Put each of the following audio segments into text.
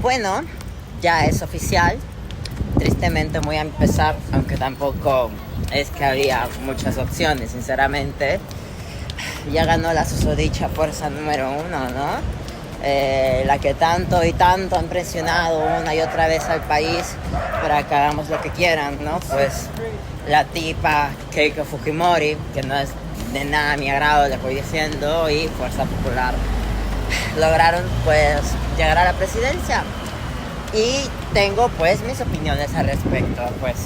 Bueno, ya es oficial. Tristemente voy a empezar, aunque tampoco es que había muchas opciones, sinceramente. Ya ganó la susodicha fuerza número 1, ¿no? La que tanto y tanto han presionado una y otra vez al país para que hagamos lo que quieran, ¿no? Pues la tipa Keiko Fujimori, que no es de nada a mi agrado, le voy diciendo, y Fuerza Popular lograron pues llegar a la presidencia. Y tengo pues mis opiniones al respecto, pues.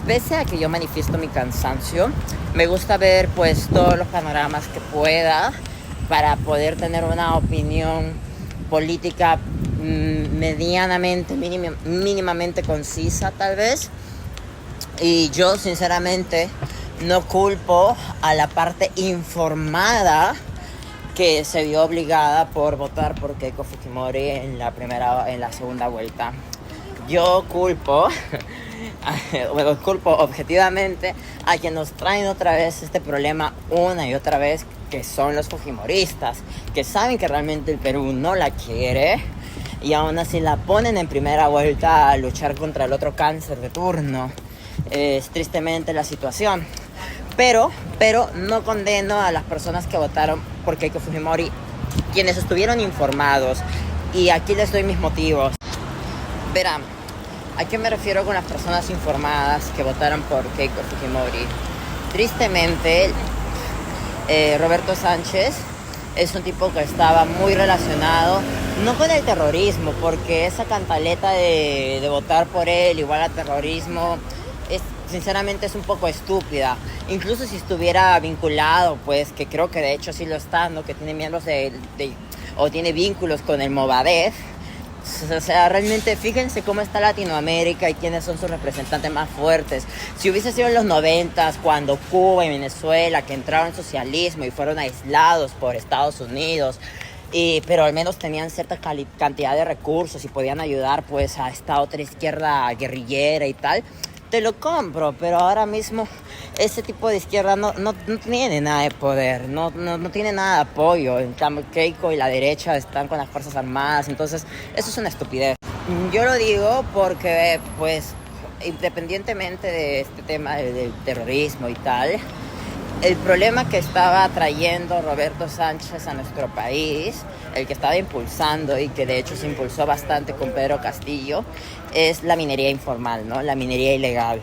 Pese a que yo manifiesto mi cansancio, me gusta ver pues todos los panoramas que pueda para poder tener una opinión política medianamente, mínimamente concisa tal vez. Y yo sinceramente no culpo a la parte informada que se vio obligada por votar por Keiko Fujimori en la segunda vuelta. Yo culpo objetivamente a quienes nos traen otra vez este problema una y otra vez, que son los fujimoristas, que saben que realmente el Perú no la quiere y aún así la ponen en primera vuelta a luchar contra el otro cáncer de turno. Es tristemente la situación. Pero no condeno a las personas que votaron por Keiko Fujimori, quienes estuvieron informados. Y aquí les doy mis motivos. Verán, ¿a qué me refiero con las personas informadas que votaron por Keiko Fujimori? Tristemente, Roberto Sánchez es un tipo que estaba muy relacionado, no con el terrorismo, porque esa cantaleta de votar por él igual a terrorismo, sinceramente es un poco estúpida. Incluso si estuviera vinculado, pues, que creo que de hecho sí lo está, ¿no? Que tiene miembros o tiene vínculos con el Movadef. O sea, realmente fíjense cómo está Latinoamérica y quiénes son sus representantes más fuertes. Si hubiese sido en los 90, cuando Cuba y Venezuela, que entraron en socialismo y fueron aislados por Estados Unidos, pero al menos tenían cierta cantidad de recursos y podían ayudar pues a esta otra izquierda guerrillera y tal, te lo compro. Pero ahora mismo ese tipo de izquierda no tiene nada de poder, no tiene nada de apoyo. En cambio, Keiko y la derecha están con las Fuerzas Armadas, entonces eso es una estupidez. Yo lo digo porque, pues, independientemente de este tema del terrorismo y tal, el problema que estaba trayendo Roberto Sánchez a nuestro país, el que estaba impulsando y que de hecho se impulsó bastante con Pedro Castillo, es la minería informal, ¿no? La minería ilegal,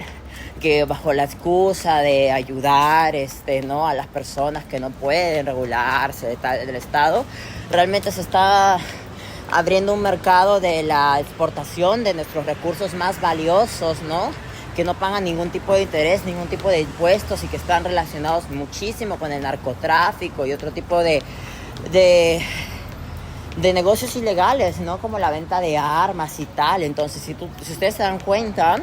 que bajo la excusa de ayudar ¿no? a las personas que no pueden regularse del Estado, realmente se está abriendo un mercado de la exportación de nuestros recursos más valiosos, ¿no? Que no pagan ningún tipo de interés, ningún tipo de impuestos y que están relacionados muchísimo con el narcotráfico y otro tipo de negocios ilegales, ¿no? Como la venta de armas y tal. Entonces, si ustedes se dan cuenta,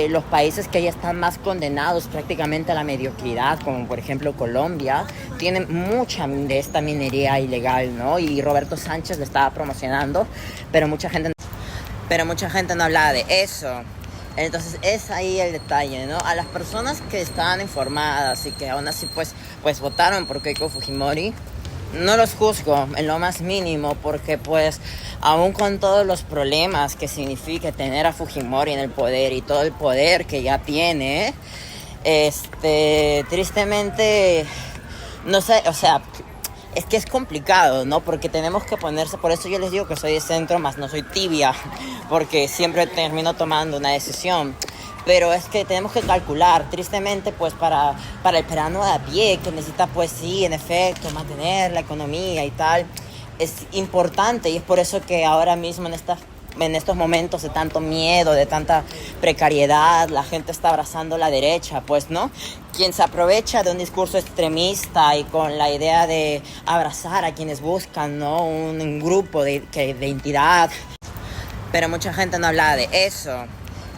los países que ya están más condenados prácticamente a la mediocridad, como por ejemplo Colombia, tienen mucha de esta minería ilegal, ¿no? Y Roberto Sánchez lo estaba promocionando, pero mucha gente no hablaba de eso. Entonces es ahí el detalle, ¿no? A las personas que estaban informadas y que aún así pues votaron por Keiko Fujimori, no los juzgo en lo más mínimo, porque pues aún con todos los problemas que significa tener a Fujimori en el poder y todo el poder que ya tiene, tristemente, no sé, o sea, es que es complicado, ¿no? Porque tenemos que ponerse, por eso yo les digo que soy de centro, más no soy tibia, porque siempre termino tomando una decisión. Pero es que tenemos que calcular, tristemente, pues para el peruano de a pie, que necesita, pues sí, en efecto, mantener la economía y tal, es importante. Y es por eso que ahora mismo en estos momentos de tanto miedo, de tanta precariedad, la gente está abrazando la derecha, pues, ¿no? Quien se aprovecha de un discurso extremista y con la idea de abrazar a quienes buscan, ¿no? Un grupo de identidad. Pero mucha gente no habla de eso.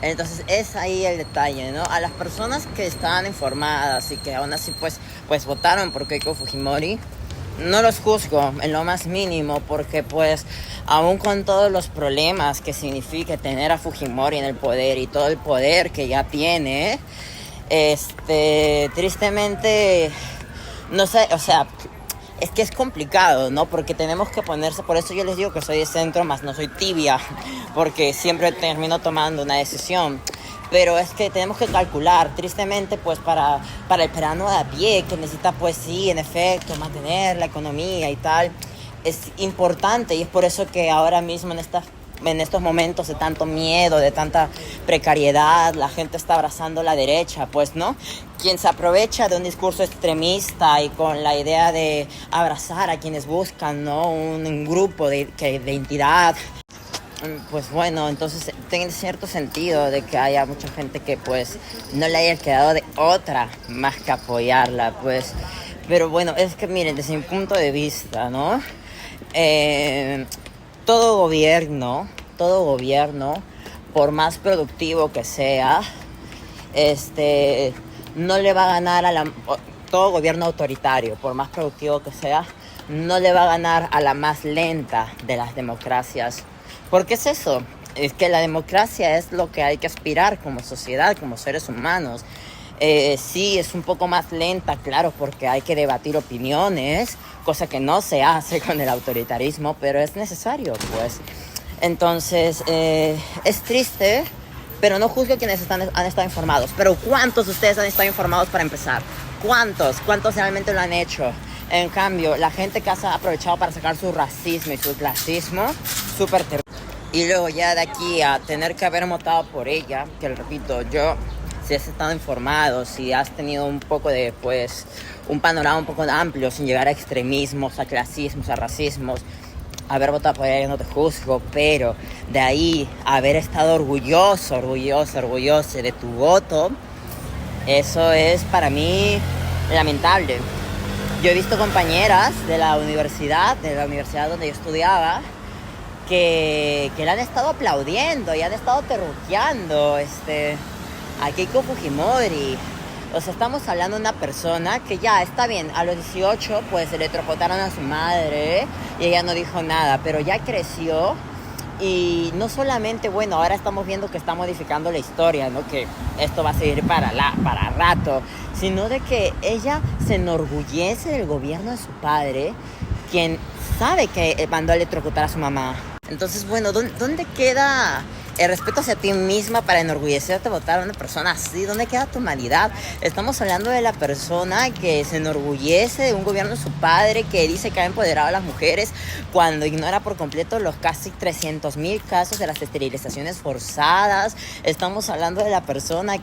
Entonces es ahí el detalle, ¿no? A las personas que estaban informadas y que aún así pues votaron por Keiko Fujimori, no los juzgo en lo más mínimo, porque pues aún con todos los problemas que significa tener a Fujimori en el poder y todo el poder que ya tiene, tristemente, no sé, o sea, es que es complicado, ¿no? Porque tenemos que ponerse, por eso yo les digo que soy de centro, más no soy tibia, porque siempre termino tomando una decisión. Pero es que tenemos que calcular, tristemente, pues para el peruano de a pie, que necesita, pues sí, en efecto, mantener la economía y tal, es importante, y es por eso que ahora mismo en estos momentos de tanto miedo, de tanta precariedad, la gente está abrazando la derecha, pues, ¿no? Quien se aprovecha de un discurso extremista y con la idea de abrazar a quienes buscan, ¿no? Un grupo de identidad. Pues bueno, entonces tiene cierto sentido de que haya mucha gente que pues no le haya quedado de otra más que apoyarla, pues. Pero bueno, es que miren, desde mi punto de vista, ¿no? Eh, todo gobierno, por más productivo que sea, no le va a ganar todo gobierno autoritario, por más productivo que sea, no le va a ganar a la más lenta de las democracias. ¿Por qué es eso? Es que la democracia es lo que hay que aspirar como sociedad, como seres humanos. Sí, es un poco más lenta, claro, porque hay que debatir opiniones, cosa que no se hace con el autoritarismo, pero es necesario, pues. Entonces, es triste, pero no juzgo a quienes han estado informados. Pero ¿cuántos de ustedes han estado informados para empezar? ¿Cuántos? ¿Cuántos realmente lo han hecho? En cambio, la gente que ha aprovechado para sacar su racismo y su clasismo, súper terrible. Y luego ya de aquí a tener que haber votado por ella, que repito, si has estado informado, si has tenido un poco de, pues, un panorama un poco amplio, sin llegar a extremismos, a clasismos, a racismos, haber votado por ella no te juzgo, pero de ahí haber estado orgulloso de tu voto, eso es para mí lamentable. Yo he visto compañeras de la universidad donde yo estudiaba, que le han estado aplaudiendo y han estado terruqueando a Keiko Fujimori. O sea, estamos hablando de una persona que ya está bien, a los 18 pues electrocutaron a su madre y ella no dijo nada, pero ya creció y no solamente, bueno, ahora estamos viendo que está modificando la historia, ¿no? Que esto va a seguir para rato, sino de que ella se enorgullece del gobierno de su padre, quien sabe que mandó a electrocutar a su mamá. Entonces, bueno, ¿dónde queda el respeto hacia ti misma para enorgullecerte de votar a una persona así? ¿Dónde queda tu humanidad? Estamos hablando de la persona que se enorgullece de un gobierno de su padre, que dice que ha empoderado a las mujeres cuando ignora por completo los casi 300,000 casos de las esterilizaciones forzadas. Estamos hablando de la persona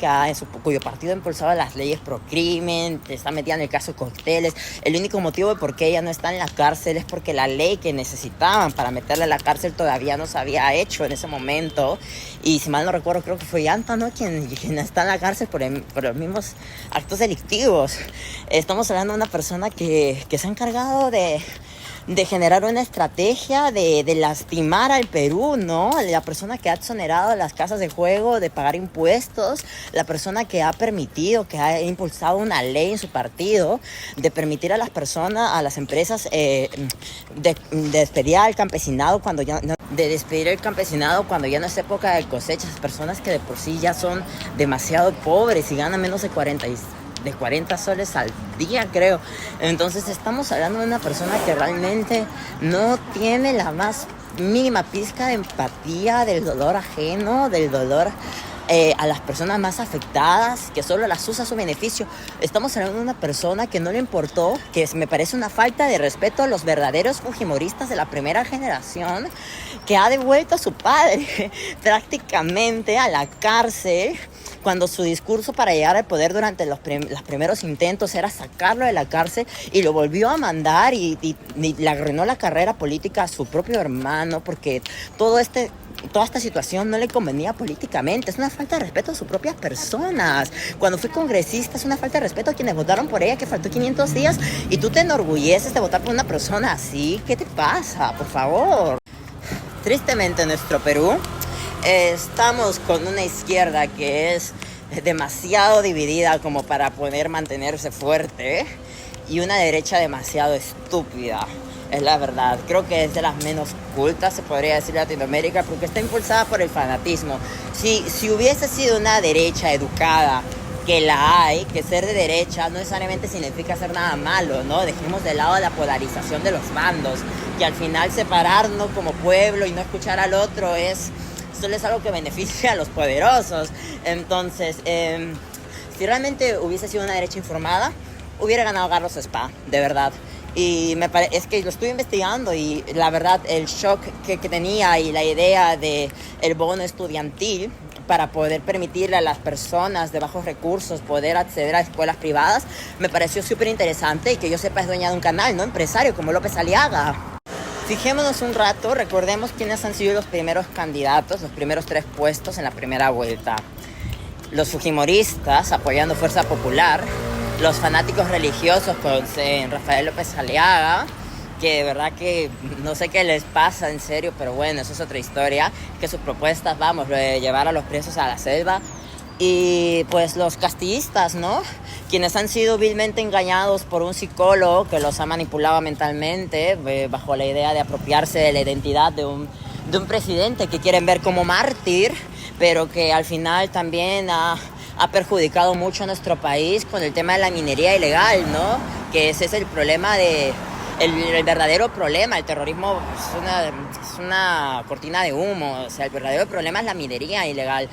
cuyo partido ha impulsado las leyes pro crimen, está metida en el caso de Cócteles. El único motivo de por qué ella no está en la cárcel es porque la ley que necesitaban para meterla en la cárcel todavía no se había hecho en ese momento. Y si mal no recuerdo, creo que fue Yanta, ¿no? Quien está en la cárcel por los mismos actos delictivos. Estamos hablando de una persona que se ha encargado de generar una estrategia de lastimar al Perú, ¿no? La persona que ha exonerado a las casas de juego de pagar impuestos, la persona que ha permitido, que ha impulsado una ley en su partido de permitir a las personas, a las empresas, de despedir al campesinado cuando ya no, de despedir el campesinado cuando ya no es época de cosechas, personas que de por sí ya son demasiado pobres y ganan menos de 40 soles al día, creo. Entonces estamos hablando de una persona que realmente no tiene la más mínima pizca de empatía del dolor ajeno, del dolor a las personas más afectadas, que solo las usa a su beneficio. Estamos hablando de una persona que no le importó, que me parece una falta de respeto a los verdaderos fujimoristas de la primera generación, que ha devuelto a su padre prácticamente a la cárcel, cuando su discurso para llegar al poder durante los primeros intentos era sacarlo de la cárcel, y lo volvió a mandar y le arruinó la carrera política a su propio hermano, porque toda esta situación no le convenía políticamente. Es una falta de respeto a sus propias personas. Cuando fue congresista, es una falta de respeto a quienes votaron por ella, que faltó 500 días, y tú te enorgulleces de votar por una persona así. ¿Qué te pasa? Por favor. Tristemente en nuestro Perú estamos con una izquierda que es demasiado dividida como para poder mantenerse fuerte, y una derecha demasiado estúpida. Es la verdad. Creo que es de las menos cultas, se podría decir, de Latinoamérica, porque está impulsada por el fanatismo. Si hubiese sido una derecha educada, que la hay, que ser de derecha no necesariamente significa hacer nada malo, ¿no? Dejemos de lado la polarización de los bandos, que al final separarnos como pueblo y no escuchar al otro solo es algo que beneficia a los poderosos. Entonces, si realmente hubiese sido una derecha informada, hubiera ganado Carlos Spa, de verdad. Y es que lo estuve investigando y la verdad el shock que tenía y la idea de el bono estudiantil para poder permitirle a las personas de bajos recursos poder acceder a escuelas privadas me pareció súper interesante, y que yo sepa es dueña de un canal, no empresario como López Aliaga. Fijémonos un rato, recordemos quiénes han sido los primeros candidatos, los primeros 3 puestos en la primera vuelta. Los fujimoristas apoyando Fuerza Popular, los fanáticos religiosos con Rafael López Aliaga, que de verdad que no sé qué les pasa en serio, pero bueno, eso es otra historia, que sus propuestas, vamos, lo de llevar a los presos a la selva. Y pues los castillistas, ¿no? Quienes han sido vilmente engañados por un psicólogo que los ha manipulado mentalmente bajo la idea de apropiarse de la identidad de un presidente que quieren ver como mártir, pero que al final también ha perjudicado mucho a nuestro país con el tema de la minería ilegal, ¿no? Que ese es el problema el verdadero problema. El terrorismo es una cortina de humo. O sea, el verdadero problema es la minería ilegal.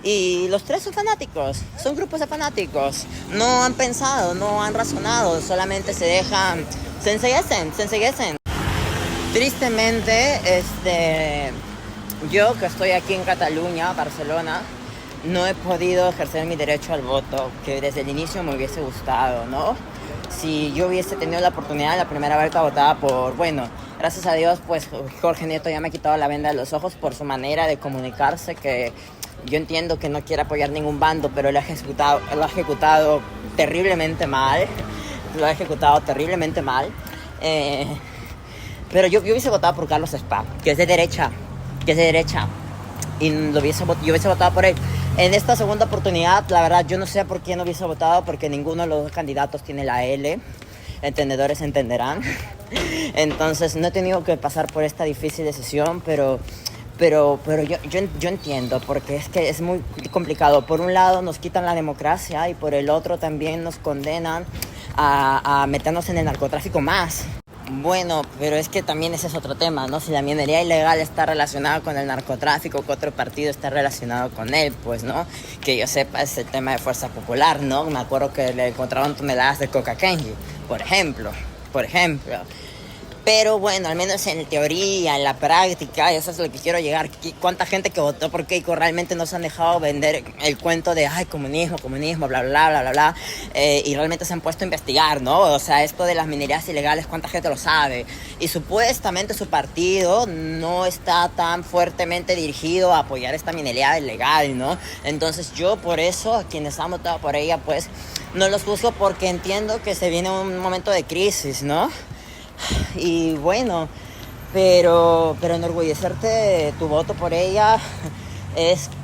Y los 3 son fanáticos, son grupos de fanáticos. No han pensado, no han razonado, solamente se enceguecen. Tristemente, yo que estoy aquí en Cataluña, Barcelona, no he podido ejercer mi derecho al voto, que desde el inicio me hubiese gustado, ¿no? Si yo hubiese tenido la oportunidad, la primera vuelta votaba por, bueno, gracias a Dios, pues Jorge Nieto ya me ha quitado la venda de los ojos por su manera de comunicarse, que yo entiendo que no quiere apoyar ningún bando, pero lo ha ejecutado terriblemente mal. Pero yo hubiese votado por Carlos Spa, que es de derecha. Y yo hubiese votado por él. En esta segunda oportunidad, la verdad, yo no sé por qué no hubiese votado, porque ninguno de los 2 candidatos tiene la L. Entendedores entenderán. Entonces, no he tenido que pasar por esta difícil decisión, pero yo entiendo, porque es que es muy complicado. Por un lado nos quitan la democracia y por el otro también nos condenan a meternos en el narcotráfico más. Bueno, pero es que también ese es otro tema, ¿no? Si la minería ilegal está relacionada con el narcotráfico, que otro partido está relacionado con él, pues, ¿no? Que yo sepa es el tema de Fuerza Popular, ¿no? Me acuerdo que le encontraron toneladas de coca Kenji, por ejemplo. Pero bueno, al menos en teoría, en la práctica, eso es lo que quiero llegar. ¿Cuánta gente que votó por Keiko realmente no se han dejado vender el cuento de ay, comunismo, bla, bla? Y realmente se han puesto a investigar, ¿no? O sea, esto de las minerías ilegales, ¿cuánta gente lo sabe? Y supuestamente su partido no está tan fuertemente dirigido a apoyar esta minería ilegal, ¿no? Entonces yo por eso, a quienes han votado por ella, pues no los juzgo, porque entiendo que se viene un momento de crisis, ¿no? Y bueno, pero enorgullecerte de tu voto por ella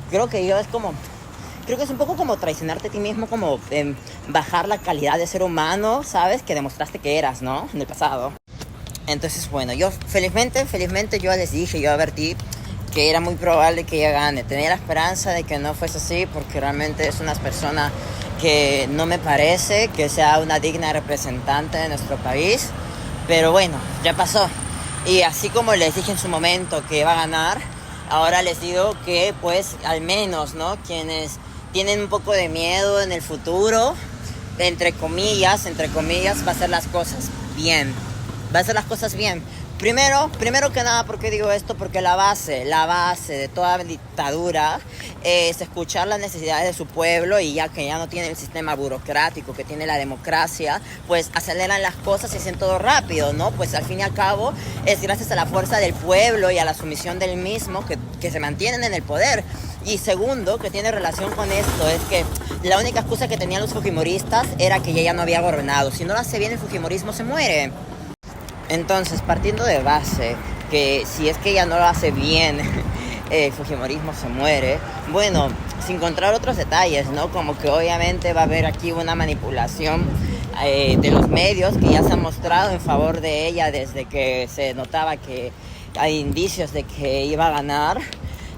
creo que es un poco como traicionarte a ti mismo, como bajar la calidad de ser humano, ¿sabes? Que demostraste que eras, ¿no? En el pasado. Entonces, bueno, yo felizmente yo les dije, yo advertí que era muy probable que ella gane. Tenía la esperanza de que no fuese así, porque realmente es una persona que no me parece que sea una digna representante de nuestro país. Pero bueno, ya pasó. Y así como les dije en su momento que iba a ganar, ahora les digo que pues al menos, ¿no? Quienes tienen un poco de miedo en el futuro, entre comillas, va a hacer las cosas bien. Primero que nada, ¿por qué digo esto? Porque la base de toda dictadura es escuchar las necesidades de su pueblo, y ya que ya no tiene el sistema burocrático que tiene la democracia, pues aceleran las cosas y hacen todo rápido, ¿no? Pues al fin y al cabo es gracias a la fuerza del pueblo y a la sumisión del mismo que se mantienen en el poder. Y segundo, que tiene relación con esto, es que la única excusa que tenían los fujimoristas era que ella no había gobernado. Si no lo hace bien, el fujimorismo se muere. Entonces, partiendo de base que si es que ella no lo hace bien, el fujimorismo se muere, bueno, sin encontrar otros detalles, ¿no? Como que obviamente va a haber aquí una manipulación de los medios que ya se han mostrado en favor de ella desde que se notaba que hay indicios de que iba a ganar.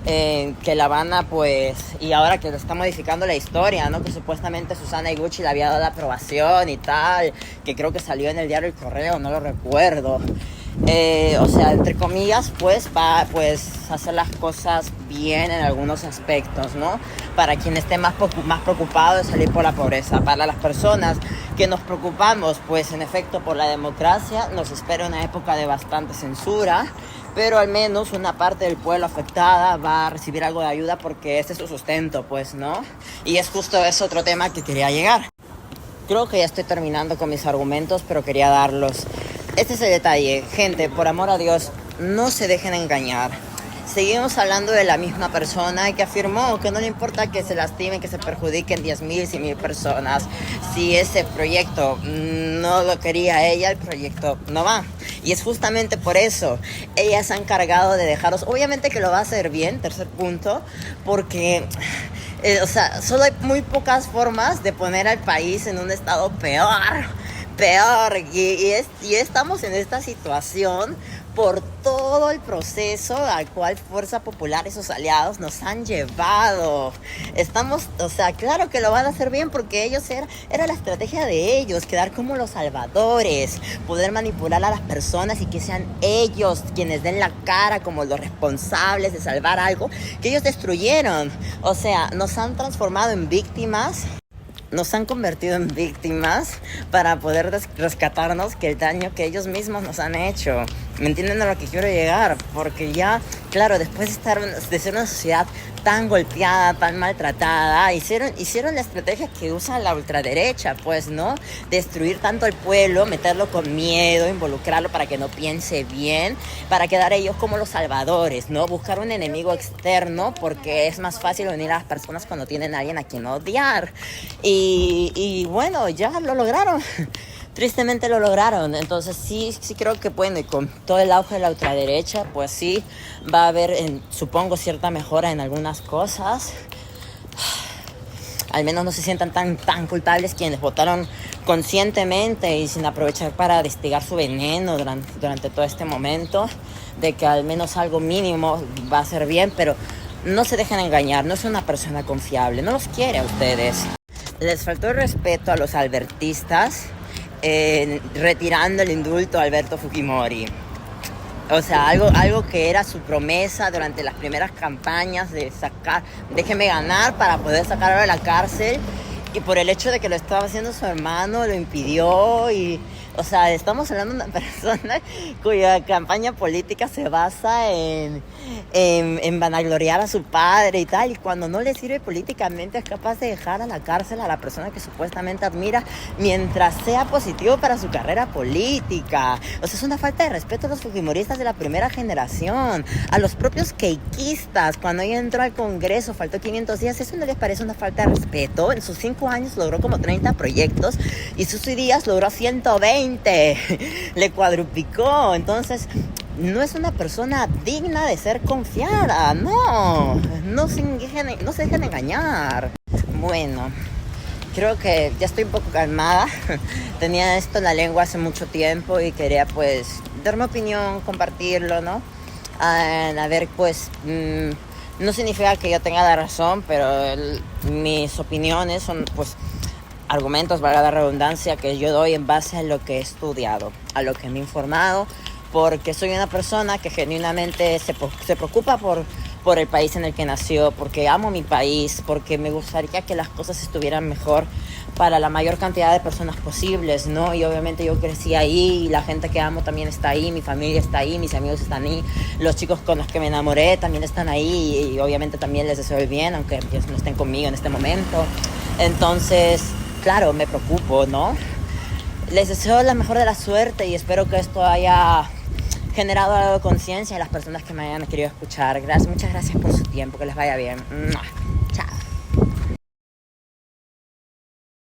que La Habana, pues, y ahora que está modificando la historia, ¿no? Que supuestamente Susana Iguchi le había dado la aprobación y tal, que creo que salió en el diario El Correo, no lo recuerdo. O sea, entre comillas, pues va pues hacer las cosas bien en algunos aspectos, ¿no? Para quien esté más preocupado de salir por la pobreza. Para las personas que nos preocupamos, pues en efecto por la democracia, nos espera una época de bastante censura, pero al menos una parte del pueblo afectada va a recibir algo de ayuda porque ese es su sustento, pues, ¿no? Y es justo ese otro tema que quería llegar. Creo que ya estoy terminando con mis argumentos, pero quería darlos. Este es el detalle. Gente, por amor a Dios, no se dejen engañar. Seguimos hablando de la misma persona que afirmó que no le importa que se lastimen, que se perjudiquen 10,000, 100,000 personas. Si ese proyecto no lo quería ella, el proyecto no va. Y es justamente por eso. Ella se ha encargado de dejaros. Obviamente que lo va a hacer bien, tercer punto, porque... o sea, solo hay muy pocas formas de poner al país en un estado peor. Y estamos en esta situación por todo el proceso al cual Fuerza Popular y sus aliados nos han llevado. Estamos, o sea, claro que lo van a hacer bien porque era la estrategia de ellos, quedar como los salvadores, poder manipular a las personas y que sean ellos quienes den la cara como los responsables de salvar algo que ellos destruyeron. O sea, nos han transformado en víctimas. Nos han convertido en víctimas para poder rescatarnos que el daño que ellos mismos nos han hecho. ¿Me entienden a lo que quiero llegar? Porque ya, claro, después de ser una sociedad tan golpeada, tan maltratada, hicieron la estrategia que usa la ultraderecha, pues, ¿no? Destruir tanto al pueblo, meterlo con miedo, involucrarlo para que no piense bien, para quedar ellos como los salvadores, ¿no? Buscar un enemigo externo porque es más fácil unir a las personas cuando tienen a alguien a quien odiar. Y bueno, ya lo lograron. Tristemente lo lograron. Entonces sí creo que bueno, y con todo el auge de la ultraderecha, pues sí va a haber, supongo, cierta mejora en algunas cosas. Al menos no se sientan tan culpables quienes votaron conscientemente y sin aprovechar para destilar su veneno durante todo este momento, de que al menos algo mínimo va a ser bien, pero no se dejen engañar, no es una persona confiable, no los quiere a ustedes. Les faltó el respeto a los albertistas retirando el indulto a Alberto Fujimori. O sea, algo que era su promesa durante las primeras campañas de sacar, déjeme ganar para poder sacarlo de la cárcel, y por el hecho de que lo estaba haciendo su hermano lo impidió. Y o sea, estamos hablando de una persona cuya campaña política se basa en vanagloriar a su padre y tal, y cuando no le sirve políticamente es capaz de dejar a la cárcel a la persona que supuestamente admira mientras sea positivo para su carrera política. O sea, es una falta de respeto a los fujimoristas de la primera generación, a los propios keikistas. Cuando ella entró al Congreso faltó 500 días, ¿eso no les parece una falta de respeto? En sus 5 años logró como 30 proyectos y Susi Díaz logró 120. Le cuadruplicó. Entonces no es una persona digna de ser confiada. No se dejen engañar. Bueno, creo que ya estoy un poco calmada. Tenía esto en la lengua hace mucho tiempo y quería pues dar mi opinión, compartirlo, ¿no? A ver, pues no significa que yo tenga la razón, pero mis opiniones son pues argumentos, valga la redundancia, que yo doy en base a lo que he estudiado, a lo que me he informado, porque soy una persona que genuinamente se preocupa por el país en el que nació, porque amo mi país, porque me gustaría que las cosas estuvieran mejor para la mayor cantidad de personas posibles, ¿no? Y obviamente yo crecí ahí, y la gente que amo también está ahí, mi familia está ahí, mis amigos están ahí, los chicos con los que me enamoré también están ahí, y obviamente también les deseo el bien, aunque ellos no estén conmigo en este momento. Entonces, claro, me preocupo, ¿no? Les deseo la mejor de la suerte y espero que esto haya generado algo de conciencia en las personas que me hayan querido escuchar. Muchas gracias por su tiempo, que les vaya bien.